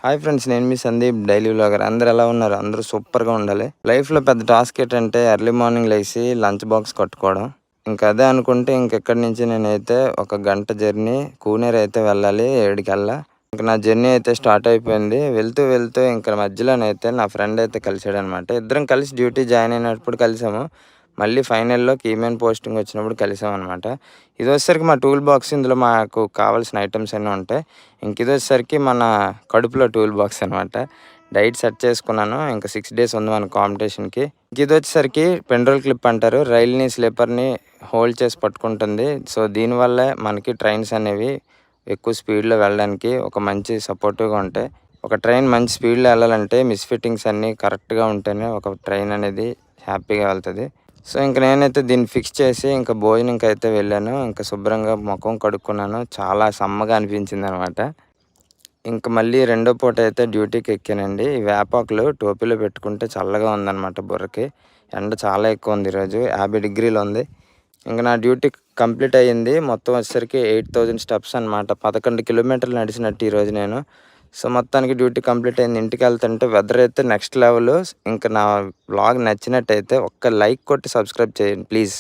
Hi friends, నేను మీ Sandeep daily vlogger. అందరూ ఎలా ఉన్నారు? అందరూ సూపర్గా ఉండాలి. లైఫ్లో పెద్ద టాస్క్ ఏంటంటే ఎర్లీ మార్నింగ్ లేచి లంచ్ బాక్స్ కట్టుకోవడం. ఇంకా అదే అనుకుంటే ఇంకెక్కడి నుంచి నేనైతే ఒక గంట జర్నీ కూనేరు అయితే వెళ్ళాలి 7 కల్లా. ఇంక నా జర్నీ అయితే స్టార్ట్ అయిపోయింది. వెళ్తూ వెళ్తూ ఇంకా మధ్యలోనైతే నా ఫ్రెండ్ అయితే కలిసాడనమాట. ఇద్దరం కలిసి డ్యూటీ జాయిన్ అయినప్పుడు కలిసాము. మళ్ళీ ఫైనల్‌లో కీమెన్ పోస్టింగ్ వచ్చినప్పుడు కలిసామనమాట. ఇదొచ్చేసరికి మా టూల్ బాక్స్. ఇందులో మాకు కావాల్సిన ఐటెమ్స్ అన్నీ ఉంటాయి. ఇదొచ్చేసరికి మన కడుపులో టూల్ బాక్స్ అనమాట. డైట్ సెట్ చేసుకున్నాను. ఇంకా 6 డేస్ ఉంది మన కాంపిటీషన్‌కి. ఇదొచ్చేసరికి పెండ్రోల్ క్లిప్ అంటారు. రైల్‌ని, స్లీపర్‌ని హోల్డ్ చేసి పట్టుకుంటుంది. సో, దీనివల్లే మనకి ట్రైన్స్ అనేవి ఎక్కువ స్పీడ్‌లో వెళ్ళడానికి ఒక మంచి సపోర్టివ్‌గా ఉంటాయి. ఒక ట్రైన్ మంచి స్పీడ్‌లో వెళ్ళాలంటే మిస్‌ఫిట్టింగ్స్ అన్నీ కరెక్ట్‌గా ఉంటేనే ఒక ట్రైన్ అనేది హ్యాపీగా వెళ్తది. సో, ఇంక నేనైతే దీన్ని ఫిక్స్ చేసి ఇంకా భోజనంకైతే వెళ్ళాను. ఇంకా శుభ్రంగా మొఖం కడుక్కున్నాను. చాలా సమ్మగా అనిపించిందనమాట. ఇంక మళ్ళీ రెండో పూటైతే డ్యూటీకి ఎక్కానండి. ఈ వేపాకులు టోపీలో పెట్టుకుంటే చల్లగా ఉందనమాట బుర్రకి. ఎండ చాలా ఎక్కువ ఉంది ఈరోజు. 50 డిగ్రీలు ఉంది. ఇంక నా డ్యూటీ కంప్లీట్ అయ్యింది. మొత్తం వచ్చేసరికి 8000 స్టెప్స్ అనమాట. 11 కిలోమీటర్లు నడిచినట్టు ఈరోజు నేను. సో, మొత్తానికి డ్యూటీ కంప్లీట్ అయింది. ఇంటికెళ్తుంటే వెదర్ అయితే నెక్స్ట్ లెవెల్. ఇంక నా వ్లాగ్ నచ్చినట్టయితే ఒక్క లైక్ కొట్టి సబ్స్క్రైబ్ చేయండి ప్లీజ్.